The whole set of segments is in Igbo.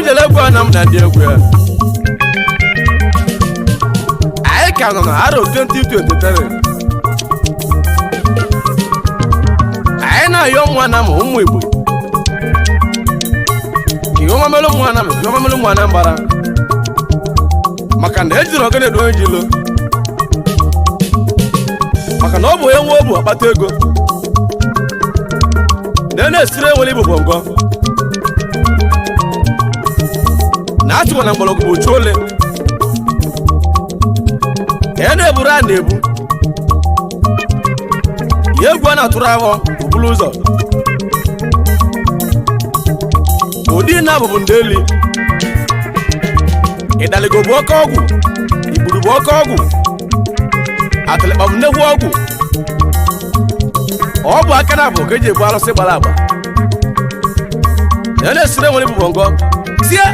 Ijele egwu anam na ndị egwu ya anyị ka nọ na arọ 2023 anyị na-ayọ nwa na ụmụ Igbo iwomamelu nwa na mbara maka na ejiri ogene do ejilo maka na ọ bụ onye nwe obu akpata ego na-esire enwere Igbo bongo na achụkwa na mgbọrọgwụ bụ chole na-eburu a na-ebu ya egwu a na-atụrụ ahụ bụbụrụ ụzọ ụdị na-abụbụ ndeli ịdaligo bụ oke ọgwụ igburu bụ oke ọgwụ atịlịkpa bụ nnekwu ọgwụ ọ bụ aka na abụ ka eji ebu arụsị gbara agba na-esire nwere bụ bongo tie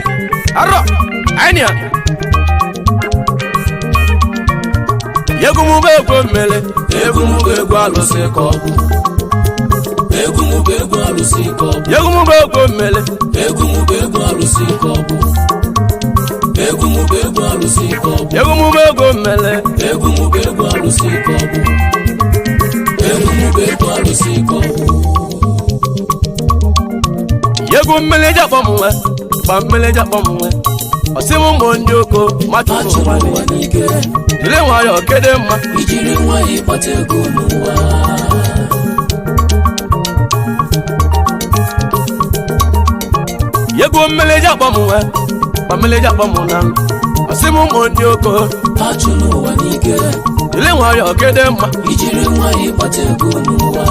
arọ anya egwu egwu mmele egwu egwu alụsị ka ọ bụ egwu egwu alụsị ka ọ bụ egwu mmele egwu egwu alụsị ka ọ bụ egwu egwu alụsị ka ọ bụ egwu mmele egwu egwu alụsị ka ọ bụ egwu egwu alụsị ka ọ bụ egwu mmele jakpọ mwe gba mmele jakpọ mwe ọsịmụ mbọ ndị oko machụ ụwa n'ike dịrị nwayọ kede mma ijiri nwayọ ịkpata ego n'ụwa egwu mmele jakpọ mwe gba mmele jakpọ mụ na ọsịmụ mbọ ndị oko machụ n'ụwa n'ike dịrị nwayọ kede mma ijiri nwayọ ịkpata ego n'ụwa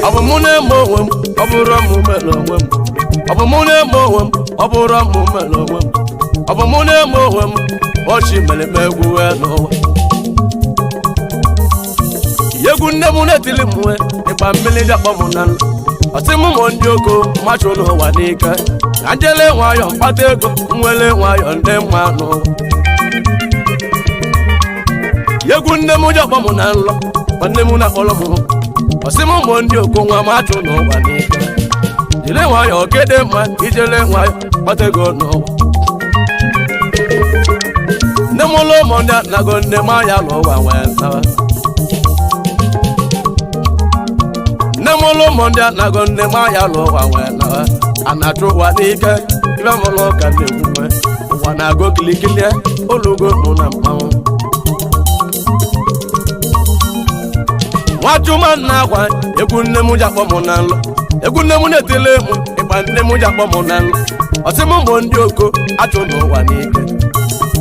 ọ bụ mụ na-eme onwe m ọ bụrụ mụ mere onwe m ọ bụ mụ na-eme onwe m ọ bụrụ mụ mere onwe m ọ bụ mụ na-eme onwe m ọchị mere m egwu wee n'ụwa egwu nne m na-etili m wee ịgba mmiri jakpọ m na nlụ ọsị m ụmụ ndị oko machụ n'ụwa n'ike ka njele nwayọ mkpata ego nwere nwayọ ndị mma n'ụwa egwu nne m jakpọ m na nlọ nwanne m na-akpọrọ m ọsị m ụmụ ndị oko nwa machụ n'ụwa n'ike jiri nwayọ kede mma ijele nwayọ kpata ego n'ụwa nne m ụlọ ụmụ ndị anago nne m anya n'ụwa nwee nsawa nne m ụlọ ụmụ ndị anago nne m anya n'ụwa nwee nawa anachụ ụwa n'ike ibe m ụlọ ụka na-egwuwe ụwa na-agụ kilikili olugo mụ na mmanwụ nwachuma na-agwa egwu nne m ji akpọ m na nlọ egwu nne m na-etele mụ ịgba nne m ji akpọ m na nlọ ọsị m ụmụ ndị oko achụ n'ụwa n'ike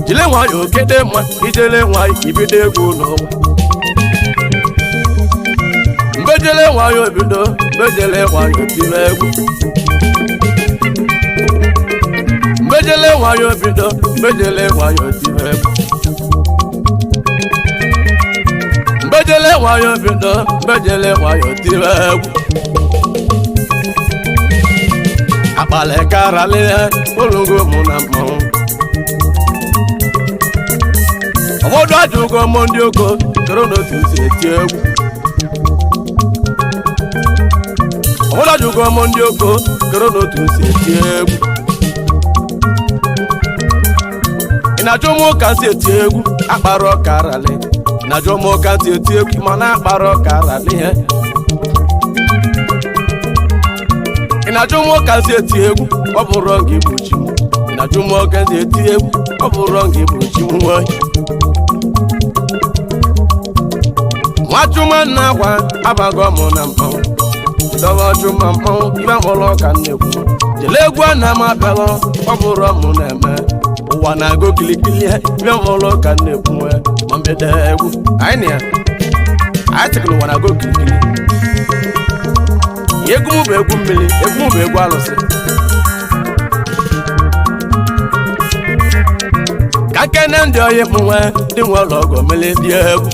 jile nwayọ kede mma ijele nwayọ ibido egwu n'ụwa mbejele nwayọ bido mbejele nwayọ tiri egwu mbejele nwayọ bido mbejele nwayọ tiri egwu mbejele nwayọ bido mbejele nwayọ tiri egwu akpala karali olugo mụ na mmanwụ obodo ajụgo mụ ndị oko toro n'otu si eti egwu obodo ajụgo mụ ndị oko toro n'otu si eti egwu ị na-ajụ mụ ka si eti egwu akpara ọkarali na-ajụ mụ ka si eti egwu mana akpara ọkarali ihe ị na-ajụ mụ ka si eti egwu ọ bụrụ nga igbochi m ị na-ajụ mụ ka si eti egwu ọ bụrụ nga igbochi m nwanyị nwachuma na-agwa abago mụ na mmanwụ dọba ọchụma mmanwụ ibe mụlọ ka nnekwu jele egwu a na m abịalọ ọ bụrụ mụ na-eme ụwa na-agụ kilikili ibe mụlọ ka nnekwu nwee ma mbede egwu anyị na ya anyị tịkịrị ụwa na-agụ kilikili egwu m bụ egwu mmiri egwu m bụ egwu alụsị ka kene ndị oyi m nwee dị nwe ụlọ ọgọ mele dị egwu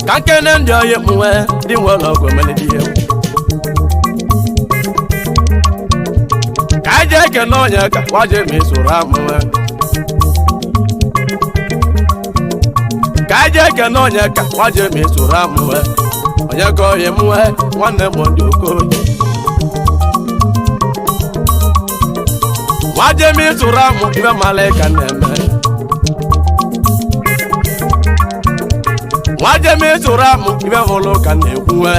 ka kene ndị oyi m nwee dị nwe ụlọ ọgọ mele dị egwu ka anyị jee kene onye ka waje ma isoro amụ nwee ka anyị jee kene onye ka waje ma isoro amụ nwee onye ka ọhịa m nwe nwanne m ndị OKOH nwajem ịtụrụ amụ ibe malaika na-eme nwajem ịtụrụ amụ ibe hụrụ ka na-ekwu nwe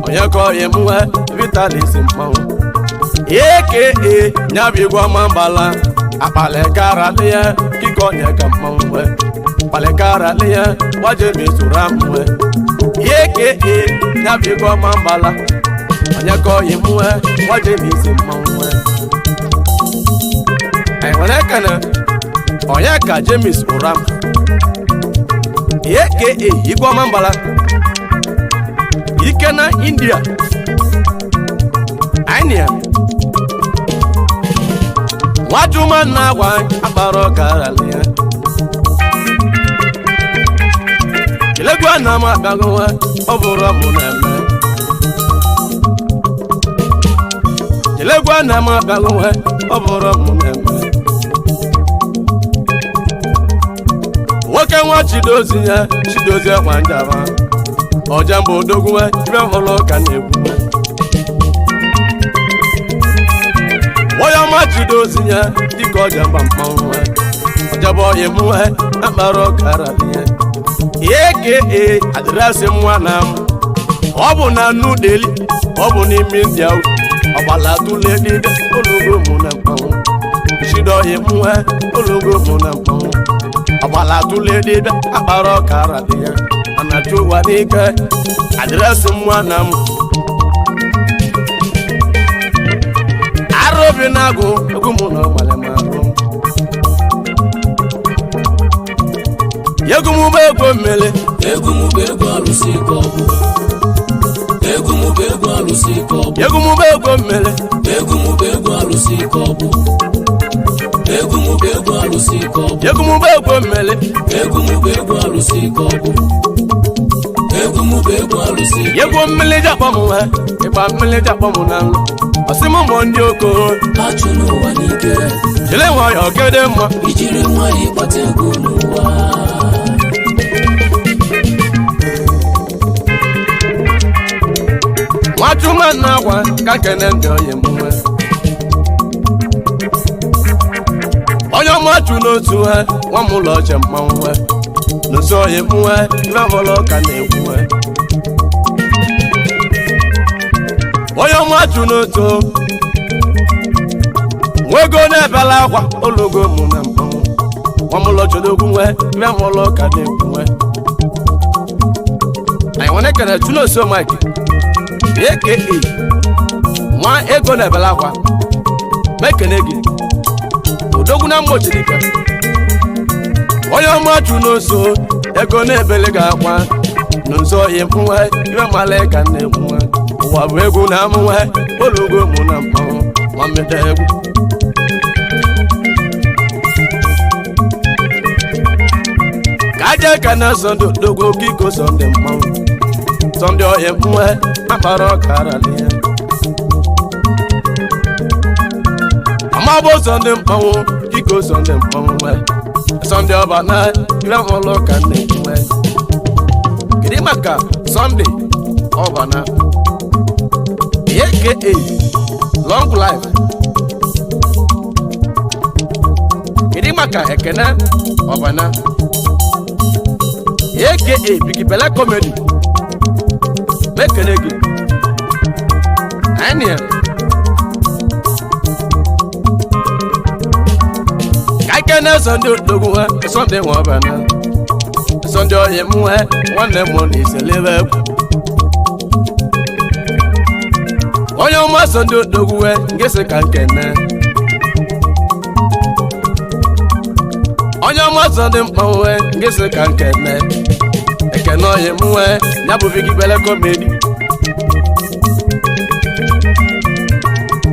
onye ka ọhịa m nwe Vitalis mmanwụ eke nyabụ igwe ọma mbala akpalịkara ya kike onye ka mmanwụ nwe akpalịkara ya nwajem ịtụrụ amụ nwe eke nyabụ igwe ọma mbala onye ka ọhịa m nwe nwajem isi mmanwụ nwe anyị nwere ekene onye ka James Uram aka igwe ọma mbala ike na India anyị nwajuma na agwa akpara ọkara ya Egwu na m abịago nwe ọ bụrụ ọmụ na-eme Egwu na m abịago nwe ọ bụrụ ọmụ na-eme nwoke nwa Chidozie kwa njaba ọja mbụ odogwu ibe hụrụ ka na-egwu onye ọma Chidozie dịka ọja mba mmanwụ ọjaba ọhịa m nwe akpara ọkara ya eke adịrasị nwa na m ọ bụ na Nudeli ọ bụ n'ime India ọgbala tụle dịbe ologo mụ na mmanwụ Chido ọhịa m nwe ologo mụ na mmanwụ ọgbala tụle dịbe akpara ọkara ya mana chụwa n'ike adịrasị nwa na m arobi na-agụ egwu mụ na ọgbala m arụ egwu mụ bụ egwu mmele egwu mụ bụ egwu alụsị ike ọgwụ egwu mụ bụ egwu alụsị ike ọgwụ egwu mụ bụ egwu mmele egwu mụ bụ egwu alụsị ike ọgwụ egwu mụ bụ egwu alụsị ike ọgwụ egwu mụ bụ egwu mmele egwu mụ bụ egwu alụsị ike ọgwụ egwu mụ bụ egwu alụsị ike egwu mmele jakpọ m nwe ịgba mmele jakpọ m na nlụ ọsị m ụmụ ndị OKOH achụ n'ụwa n'ike jiri nwayọọ gede mma ijiri nwayọọ ịkpata ego n'ụwa nwachuma na agwa ka kene ndị ọhịa m nwe onye ọma chụ n'otu nwe nwa m ụlọ ọche mmanwụ nwe n'otu ọhịa m nwe ibe hụrụ ka na-egwu nwe onye ọma chụ n'otu nwego na-ebela akwa ologo mụ na mmanwụ nwa m ụlọ chodogwu nwe ibe hụrụ ka na-egwu nwe anyị nwere kene chunoso Mike aka nwa ego na-ebela akwa mekene gị odogwu na mmochirika onye ọma chụ n'oso ego na-ebele gị akwa n'ụzọ ọhịa m nwe ibe malaika na-egwu nwe ụwa bụ egwu na amụ nwe ologo mụ na mmanwụ ma mmeta egwu ka aja ka na Sọnde odogwu oke iko Sọnde mmanwụ Sọnde ọhịa m nwe akpara ọkara ya amabụ Sọnde mmanwụ iko Sọnde mmanwụ nwe Sọnde ọba na ibe hụrụ ka na-enwe kedu maka Sọnde ọba na aka long life kedu maka Ekene ọba na aka Big Belle Comedy mekene gị anyị ka ike na Sọnde odogwu ha Sọnde nwe ọba na Sọnde ọhịa m nwe nwanne m na iselebe egwu onye ọma Sọnde odogwu we ngesi ka nkene onye ọma Sọnde mmanwụ we ngesi ka nkene Ekene ọhịa m nwe ya bụ Big Belle Comedy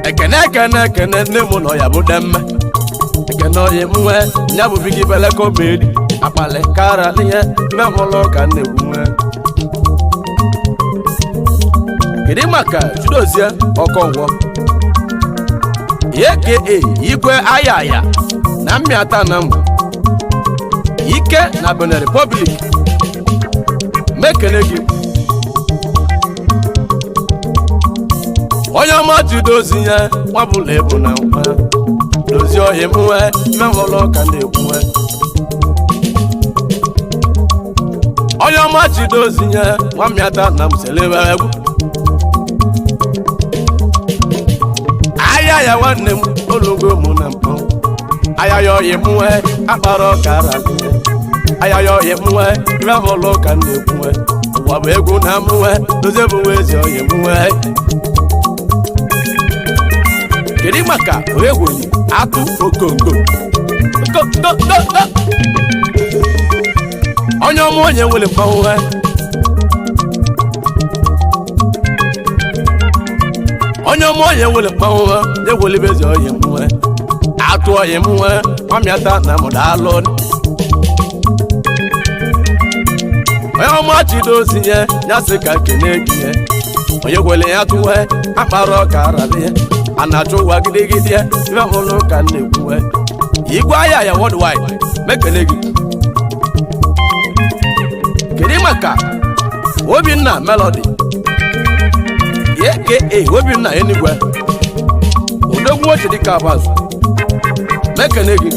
ekene nne m nọ ya bụ demme Ekene ọhịa m nwe ya bụ Big Belle Comedy akpali kara ihe mmehụlụ ka na-egwu nwe kedu maka Chidozie Ọkọngwọ aka igwe ayaya na mmịata na mbụ ike na Benin Republic mekene gị onye ọma ji dozi ya nwabụla ebu na nkwa dozie ọhịa mwe mewọlọ ka na-ekwuwe onye ọma ji dozi ya nwamịata na mselebe egwu aya ya nwanne m ologo mụ na mpọ aya ya ọhịa mwe akpara ọkara aya ya ọhịa mwe mewọlọ ka na-ekwuwe ụwa bụ egwu na mwe dozie bụ ezi ọhịa mwe kedu maka egweli atụ okongo onye ọma onye nwere mmanwụ onye ọma onye nwere mmanwụ egwelibezi onye mwe atụ onye mwe ọmịata na mụdalụ onye ọma chidozi ya ya sị ka kene gị ya onye gwele ya tụwe akpara ọka arabịa a na-achụ ụwa gidigidi ibe ọhụrụ ka na-ekwuwe igwe ahịa ya worldwide mekele gị kedu maka Obinna Melody aka Obinna Enigwe udogwu oche dịka abazụ mekele gị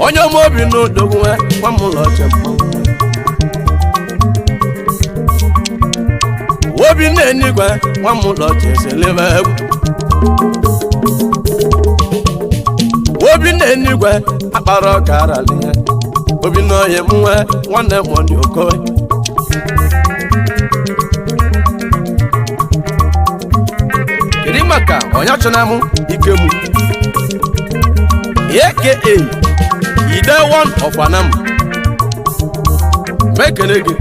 onye ọma Obinna odogwu nwamụlọ oche mmanwụ Obinna Enigwe nwamụlọ oche selebe egwu Obinna Enigwe akpara ọka aralihe Obinna onye mwe nwanne m ndị OKOH kedu maka onye chọna m ike mụ aka Ide one of Anam mekele gị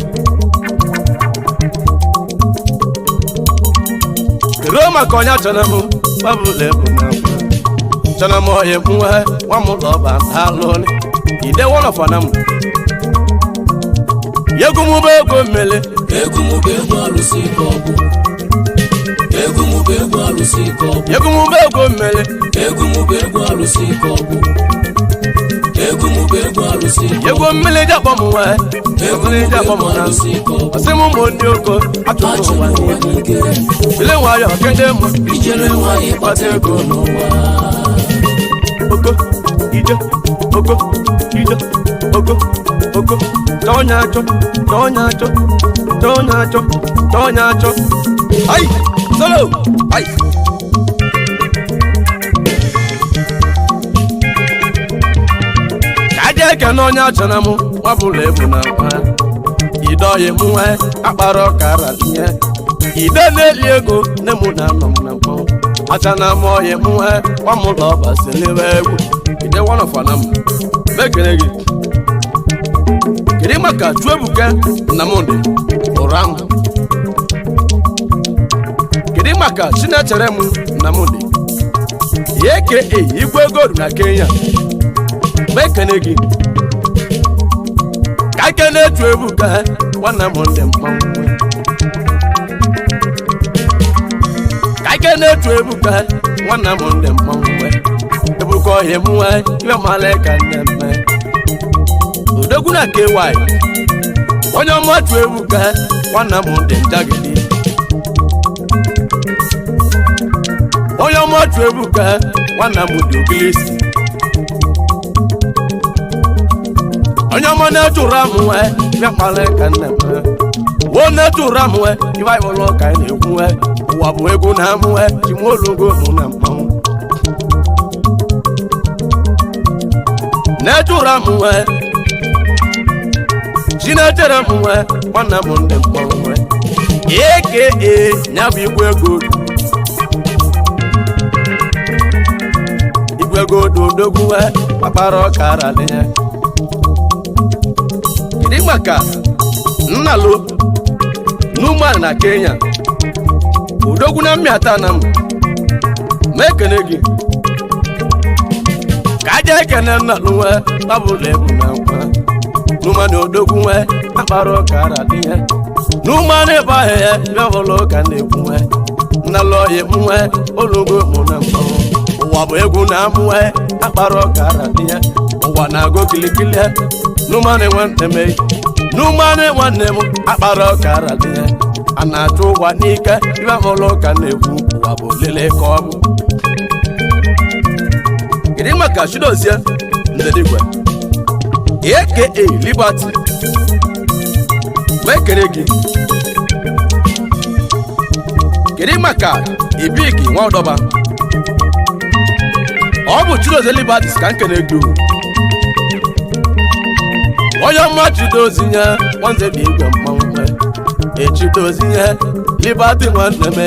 kedu maka onye chọna m babụla ebu na chọna m onye mwe nwamụlọ ọba alụ Ide one of Anam yegumube ego mmele egumube egwu alụsị ike ọgwụ egumube egwu alụsị ike ọgwụ yegumube ego mmele egumube egwu alụsị ike ọgwụ egumube egwu alụsị ike yego mmele jakpọ m nwe mmele jakpọ m na alụsị ike ọgwụ ọsị m ụmụ ndị oko atụrụ ụwa n'ikere ile nwayọ kede m ijele nwanyị kpata ego n'ụwa oko ije oko ije oko oko tonya achọ ai solo ai kaje ke n'onye achọna m nwabụla ebu na nkwa ide ọhịa m nwe akpara ọkara tinye ide na-eli ego nne m na anọ m na mkpọnwụ achana m ọhịa m nwe nwamụlọ ọba selebe egwu ide one of Anam mekele gị kedu maka Chuebuka Nnamdị ụra m kedu maka Chinechere m Nnamdị aka Igwe Gold na Kenya mekele gị ka kene Chuebuka Nnamdị mmanwụ ka kene Chuebuka Nnamdị mmanwụ ebuka ọhịa m nwe iwe mala ka nne mme odogwu na KY onye ọma Chuebuka Nnamdị njagidi onye ọma Chuebuka Nnamdị ogilisi onye ọma na-etụra m nwe iwe mala ka nne mme wo na-etụra m nwe iwe ịbụlọ ka anyị na-ekwu nwe ụwa bụ egwu na m nwe chimolugo mụ na mmanwụ na-etụra m nwe Chinechere m nwe Nnamdị mkpọrọ nwe aka ya bụ Igwe Gold Igwe Gold odogwu nwe akpara ọka aralihe kedu maka Nnalụ n'ụmụala na Kenya odogwu na mmịata na m mekele gị ka aja ekene Nnalụ nwe babụla ebu na nkwa n'ụmụala odogwu nwe akpara ọka aralihe n'ụmụala ebe ahụ ya ibe ọhụrụ ka na-ekwu nwe Nnalụ ọhịa m nwe olugo mụ na mkpọrọ ụwa bụ egwu na amụ nwe akpara ọka aralihe ụwa na-agụ kilikili n'ụmụala nwanne m akpara ọka aralihe a na-achụ ụwa n'ike ibe mụlụ ka na-ekwu ụwa bụ lele ka ọ bụ kedu maka Chidozie Nzedigwe aka Liberty mekere gị kedu maka Ibiki Nwaudọba ọ bụ Chidozie Liberty ka nkene gị onye ọma Chidozie nwanze dị igwe mmanwụ Chidozie Liberty nwanne m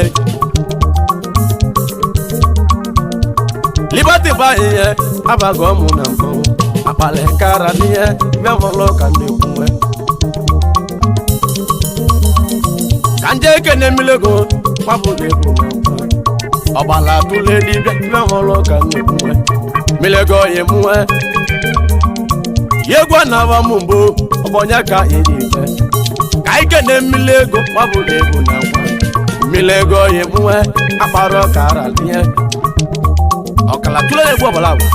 Liberty bụ ihe abaghị ọmụ na mmanwụ akpali kara n'ihe bịamụlụ ka na-ekwu ka nje ekene mmilego mabụla ego ọgbala tụle dibịa bịamụlụ ka na-ekwu mmilego ya emuwe egwu na-aba m mbụ ọbọnya ka iri ife ka ikene mmilego mabụla ego na nkwa mmilego ya emuwe akpara ọkara n'ihe ọkala tụle egwu ọbala bụ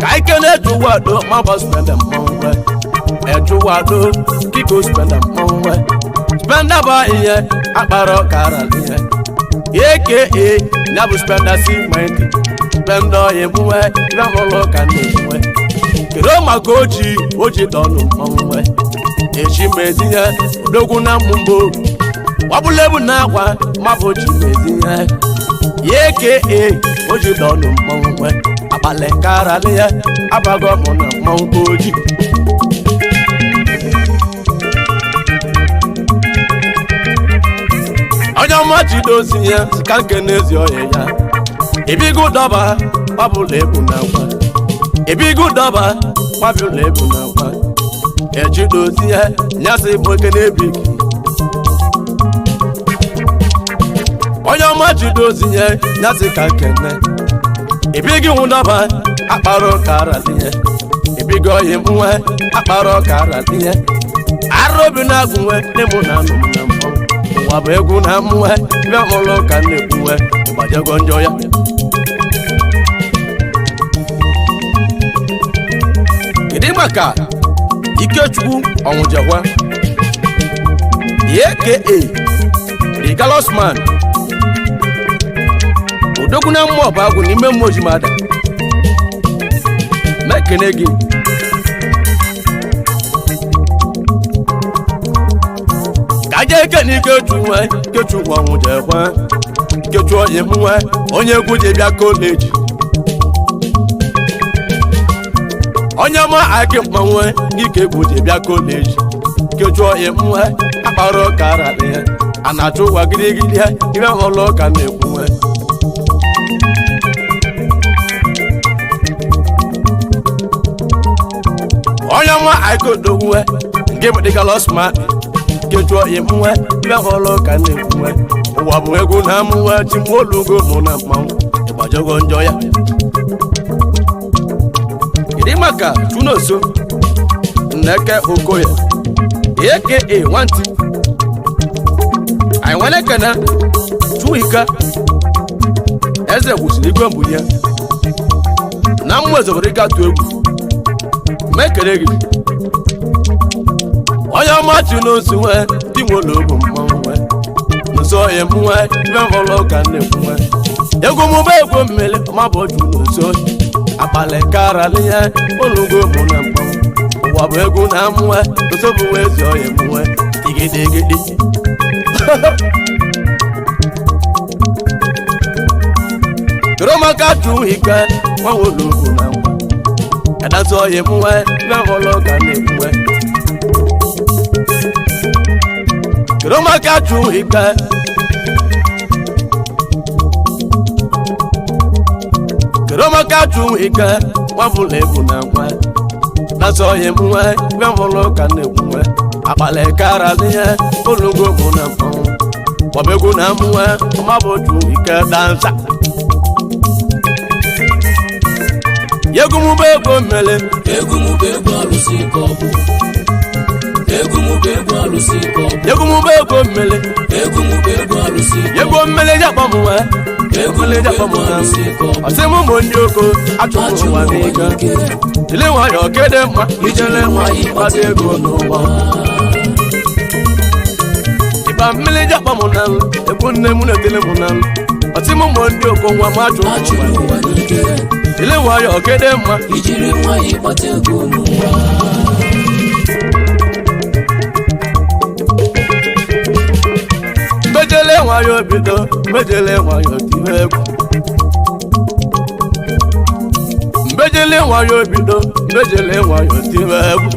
ka ikene ejuwado maba spenda mmanwụ ejuwado kiko spenda mmanwụ spenda ba ihe akpara ọkara ihe aka ya bụ spenda si menti spenda ọya emuwe ibe mụlụ ka na-emuwe kedu maka oji dọnụ mmanwụ echi mezinye odogwu na mmụmbo wabulebu na akwa mabụ ji mezinye aka oji dọnụ mmanwụ akpali kara n'ihe abaghị ọmụ na mmanwụ oji onye ọma Chidozie ka nke n'ezi ọhịa ya ibigo dọba gbabụla ebu na akwa ibigo dọba gbabụla ebu na akwa Chidozie nyasị bụ oke na-ebiki onye ọma Chidozie nyasị ka nkene ibigi nwụdọba akpara ọkara n'ihe ibigo ọhịa nwe akpara ọkara n'ihe arobi na-agụnwe n'ịmụ na anụ m na mmanwụ ụwa bụ egwu na amụwe ibe mụlụ ka na-ekwuwe gbajego njọ ya kedu maka Ikechukwu Ọnwụjekwa aka Regalous Man odogwu na mmụọ bụ agwụ n'ime mmụọ ojimada mekene gị ka aja ekene Ikechukwu Ọnwụjekwa Ikechukwu onye mụnwe onye egwu ji bịa koleji onye ọma aki mmanwụ ike egwu ji bịa koleji Ikechukwu onye mụnwe akpara ọkara ihe a na-achụ ụwa gịrịgịrị ibe ụlọ ka na-ekwunwe onye ọma aikodogwuwe nke Regalous Man Ikechukwu onye mụnwe ibe ụlọ ka na-ekwunwe ụwa bụ egwu na amụnwe timolugo mụ na mmanwụ ịgbajogo njọ ya kedu maka Chunoso Nneke Okoye aka Nwanti anyị nwere ekene Chuika eze gwụsịrị igwe mbụ ya na mmụ ezobere ịgatụ egwu mekere gị onye ọma Chunoso nwe dị nwere obu mmanwụ nwe nso ya mụnwe ibe mụlụ ka na-ekwunwe egwu mụba egwu mmiri mabụ Chunoso akpali kara n'ihe olugo mụ na mmanwụ ụwa bụ egwu na amụnwe tosobụ nwe ezi ọya mụnwe igidegide kedu maka Chuika nwanwolugwu na ngwa adasị ọya mụnwe ibe mụlụ ka na-ekwunwe kedu maka Chuika kedu maka Chuika nwabụla ebu na ngwa adasị ọya mụnwe ibe mụlụ ka na-ekwunwe akpali kara n'ihe olugo mụ na mmanwụ wabegwu na amụnwe mabụ Chuika dansa egwu mụba egwu mmele egwu mụba egwu alụsị ka ọ bụ egwu mụba egwu alụsị ka ọ bụ Egwu mụ bụ ego mmele egwu mụ bụ egwu alụsị ike egwu mmele jakpọ mụ nwe egwu mụ bụ egwu alụsị ike ọsị mụ mụ ndị oko achụrụ ụwa n'ike ile nwayọ kede mma ijele nwanyị ịkpata ego n'ụwa ịba mmele jakpọ mụ na egwu nne mụ na-etele mụ na ọsị mụ mụ ndị oko nwa m achụrụ ụwa n'ike ile nwayọ kede mma ijiri nwanyị ịkpata ego n'ụwa mbejele nwayọ bido mbejele nwayọ tiwe egwu mbejele nwayọ bido mbejele nwayọ tiwe egwu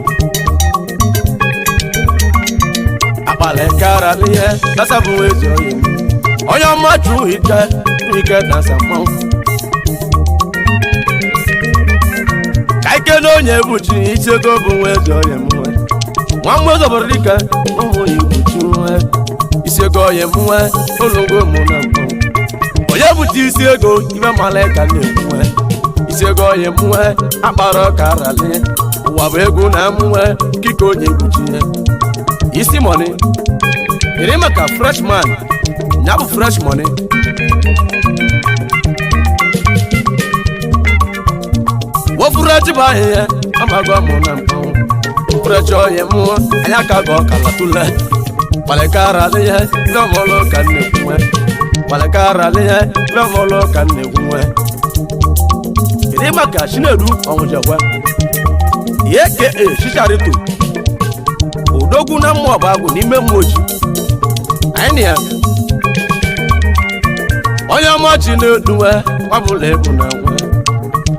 akpala kara n'ihe kasabụ ezi oyi onye ọma chụ ike na sammanwụ ka ike na onye ebuchi isi ego bụ nwa ezi oyi mwe nwa mgbe zọbara dike ụmụ ya ebuchi nwe isi ego oyi mwe ụlọgo mụ na mmanwụ onye bute isi ego ibe mala ka na-enwe isi ego oyi mwe akpara ọkara lie ụwa bụ egwu na mwe kike onye ebuchi ihe isi money iri maka freshman ya bụ fresh money wofuru echiba ahịhịa amago mụ na mmanwụ fresh oyi mụọ anya ka ga ọkala tule Balekara liye lomolo kanne kumwe Balekara liye lomolo kanne kumwe Ile maka shinedu onwujekwe Yeke shisharito Odogu na mmụọ bagu n'ime mmoji Aini ya Onye ọmọchi na-eduwe Wabụla ebu na nwe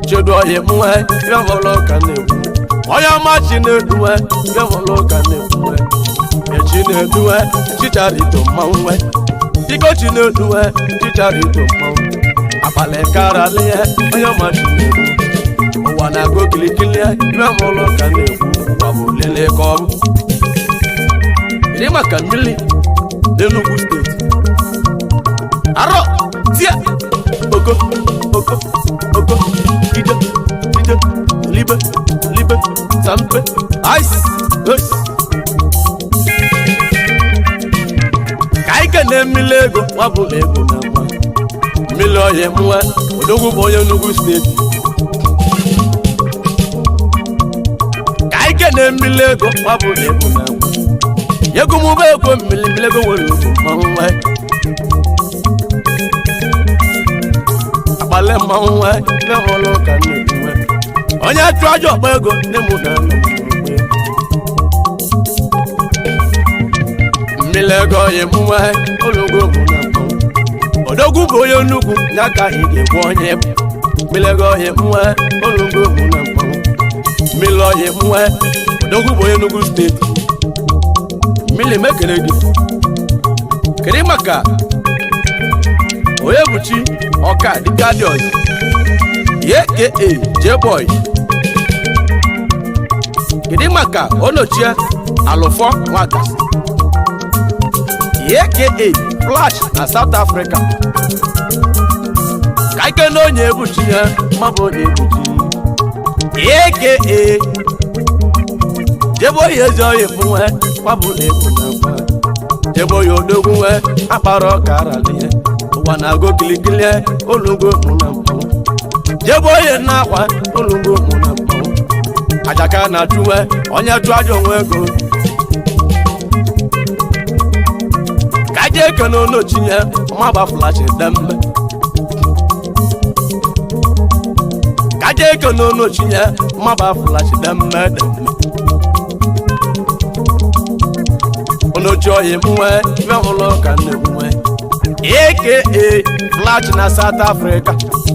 Chedu oye mwe lomolo kanne kumwe Onye ọmọchi na-eduwe lomolo kanne kumwe Chineduwe, chicharito mmanwe Iko chineduwe, chicharito mmanwe Apale kara liye, onye ma chinedu Ụwa na-agụ kilikili, ime mụlụ ka na-ekwu Wabu lele kọbụ Iri maka mmili n'Enugu steeti Aro, tia Oko, ije, libe, sampe, ice, Kaike na mmili ego wabụla ego na mma mmili oyi mwe odogwu bụ onye Enugu steeti Kaike na mmili ego wabụla ego na mma ego mụba ego mmili ego nwere ugwu mmanwụ nwe akpali mmanwụ nwe na-enwere ụka nnekwu nwe onye chụ aja ọkpa ego nne mụ na nna Mmilego oyi mwe ologo mụ na mmanwụ odogwu bụ onye nnukwu n'aka ị ga-egbu onye bụ Mmilego oyi mwe ologo mụ na mmanwụ mmili oyi mwe odogwu bụ onye Enugu steeti mmili mekere gị kere maka onye buchi ọka dịka dị ọzọ aka J-boy kere maka onochie alụfọ nwagasị aka Flash na South Africa Kaike na onye ebuchi ya mabụ onye ebuchi aka Jeboy ezi oyi mwe mabụ na ebu na mwe Jeboy odogwu nwe akpara ọkara liye ụwa na-agụ kilikili olugo mụ na mmanwụ Jeboy na akwa olugo mụ na mmanwụ ajaka na chụwe onye chụ aja onwe ego Kaje eke n'onochinye ọmagba Flash dembe Kaje eke n'onochinye ọmagba Flash dembe Onochi oyi mwe ibe hụlụ ka nne mwe aka Flash na South Africa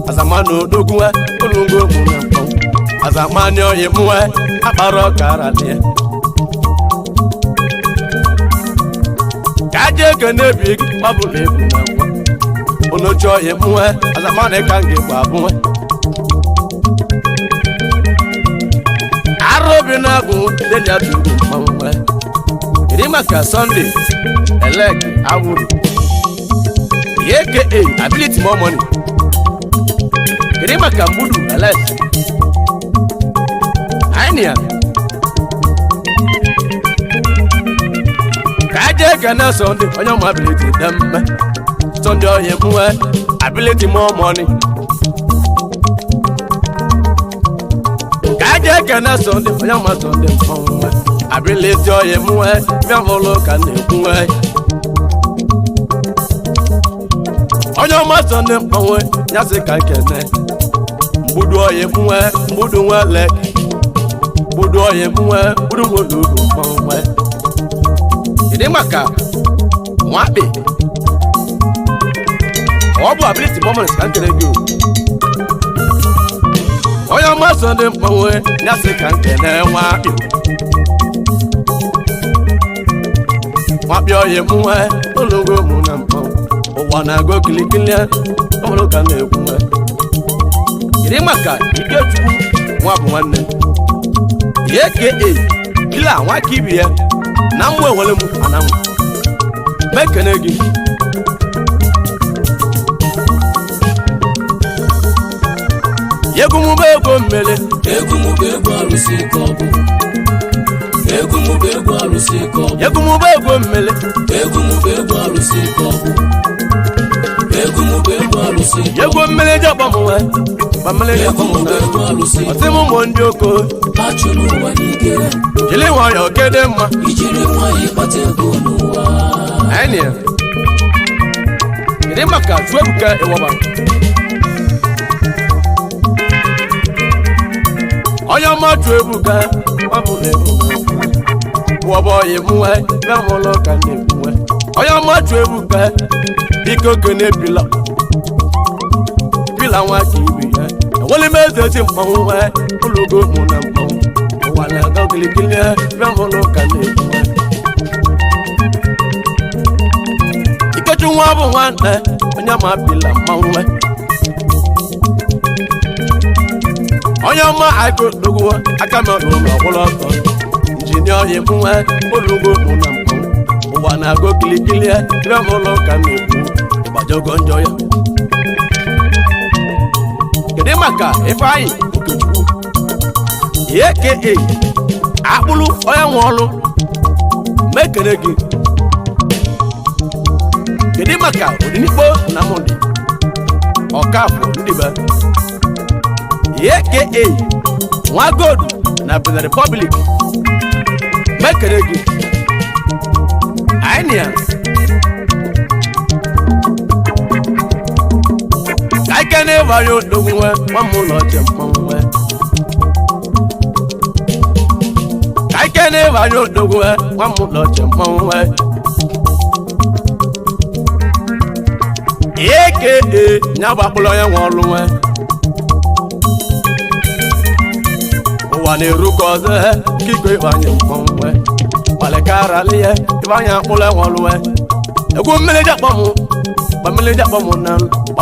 azamani odogwu olungo mụ na mmanwụ azamani oyi mwe akpara ọkara lie Kaje eke na-ebi gị gbabụla ebu na ngwa Onochi oyi mwe azamani ka m ga-egbu abụnwe Arobi na-agụ delia dugu mmanwụ nwe Iri maka Sunday Elek Awuru aka Ability More Money Iri maka Mbudu Elek Ainia Kaje ekene Sunday onye ọma ability dị mme Sunday onye mwe ability more money ka je ekene Sunday onye ọma Sunday mwe ability onye mwe bịa mụlụ ka na-ekwu onye ọma Sunday mwe ya sị ka nkene mgbudu onye mwe mgbudu nwele mgbudu onye mwe mgbudu nwele ugwu mwe ịdị maka nwakpe ọ bụ ability moment ka nkere gị onye ọma Sunday mkpanwe ya sị ka nkene nwakpe onye mwe ologo mụ na mkpanwe ụwa na-agụ kilikili ọmụrụ ka na-ekwu ịdị maka Ikechukwu nwa bụ nwanne AKA kila nwa ka ibi ya na mwe nwere m anamụ mekene gị Egwu ego mmele egwu arụsị ka ọ bụ egwu arụsị ka ọ bụ egwu ego mmele egwu arụsị ka ọ bụ egwu arụsị egwu mmele jọba m nwe ma mmele jọba m nwe ọtị m ụmụ ndị oko achụrụ ụwa n'ike jiri nwayọọ kede mma ijiri nwayọọ ịkpata ego n'ụwa anyị ịdị maka chụọ ebuka ịwọba onye ọma chụọ ebuka ọ bụ na ebuka wọba ọyị mwe bịa mụlụ ka na-ekwu onye ọma chụọ ebuka biko kene pila nwa ka ibe ya enwere m eze ezi mkpanwụ nwe ụlọgo mụ na mkpanwụ ụwa na-aga kilikili bịa mụlụ ka na-ekwu Ikechukwu nwa bụ nwanne onye ma pila mmanwụ nwe onye ọma aịkodogwo aka mọrụ ụlọ ọgwụlọ ọtọ injinia onye bụ nwe ụlọgo mụ na mkpanwụ ụwa na-agụ kilikili bịa mụlụ ka na-ekwu ịgbajogo njọ ya kedu maka Ifeanyị Okechukwu AKA akpụrụ onye nwe ọlụ mekere gị kedu maka Odinikpo na Mụndị Ọkafọ Ndibe AKA nwa godu na Benin Republic mekere gị ainia ka na ịbanye odogwu nwe nwamụ ụlọ ọche mmanwụ nwe ka na ịbanye odogwu nwe nwamụ ụlọ ọche mmanwụ nwe AKA nya gbakpụrụ onye nwe ọlụ nwe ụwa na-eru ka ọzọ kiko ịbanye mmanwụ nwe gbalịkarali ya ịbanye akpụrụ enwe ọlụ nwe egwu mmiri jakpọmụ mmiri jakpọmụ na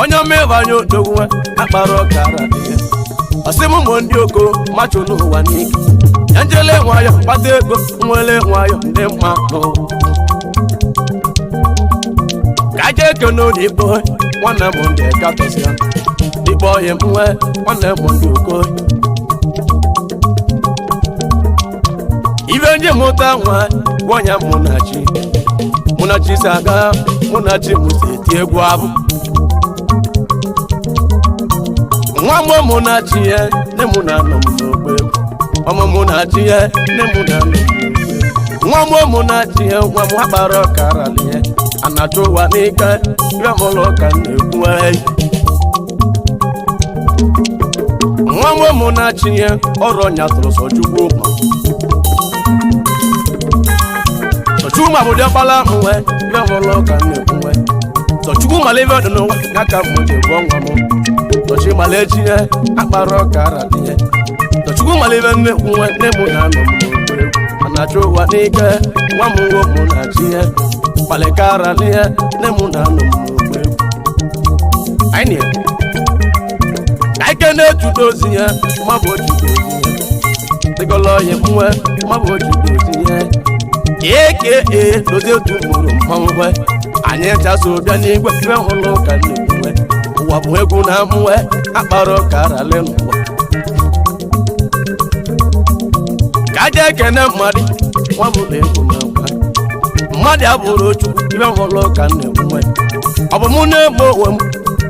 onye ọma ịbanye odogwu nwe akpara ọkara ihe ọsị m ụmụ ndị oko macho n'ụwa n'ike ya njele nwayọ kpata ego nwere nwayọ ndị mma n'ụwa ka je eke n'Odigbo nwanne m ndị katọsịa dịkpọ ọhịa m nwe nwanne m ndị oko ibe ndị mụta nwa gwọnya Mụnachi si aga Mụnachi m si eti egwu abụ nwa m Mụnachi ya nne m na-anọ m n'ogbe egwu ọmụ Mụnachi ya nne m na-anọ m nwa m Mụnachi ya nwa m akpara ọkara lie anacha ụwa n'ike bịa mụlụ ka na-ekwu nwa m Mụnachi ya ọrụ nyatụrụ Sochukwu Sochukwu ma bụ dị ọkpala nwe bịa mụlụ ka na-ekwu Sochukwu mala ebe dị n'ụwa n'aka m ji gụọ nwa m Sochukwu mala echi ya akpara ọkara lie Sochukwu mala ebe nnekwu nwe nne m na-anọ m n'okpuru anacha ụwa n'ike nwa m nwo Mụnachi ya kpalịkara n'ihe nne m na-anọ m n'okwu egwu anyị ka na-etudozi ya mabụ ojidozi ya dịgọla ọhịa nwe mabụ ojidozi ya AKA dozie otu mụrụ mmanwụ anyị chaso bịa n'igwe ife hụlụ ka nnekwu ụwa bụ egwu na amụwe akpara ọkarali n'ụwa ka aja ekene mmadụ nwa m na egwu na mmadụ abụrụ ochu ibe nwụrụ ka na-enwe ọ bụ mụ na-egbu onwe m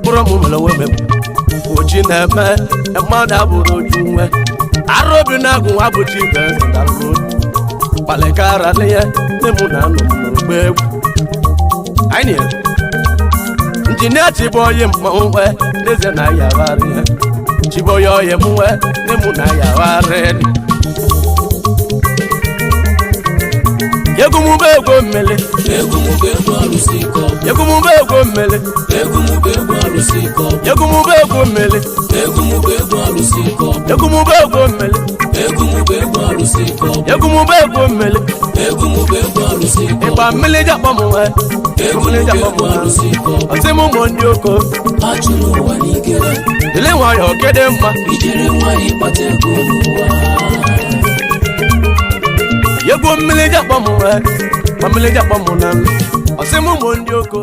bụrụ m mere onwe m ochi na-eme mmadụ abụrụ ochu nwe arụ obi na-agụ nwa bụchi ibe dalụ kpalịkara n'ihe nne m na anụ m n'ogbe egwu anyị na injinia chiboyi mmanwụ nwe n'eze na yagharị ihe chiboyi oyi m nwe nne m na yagharị Egwu ego mmele egwu alụsị ike ego mmele egwu alụsị ike ego mmele egwu alụsị ike ego mmele egwu alụsị ike ego mmele egwu alụsị ike ịgba mmele jakpọ m nwe egwu alụsị ike ọsị m ụmụ ndị oko achụrụ ụwa n'ike dịle nwayọ kede mma ijiri nwanyị kpata ego n'ụwa ego mmele jakpọ m nwe ma mmele jakpọ m na ọsị m ụmụ ndị oko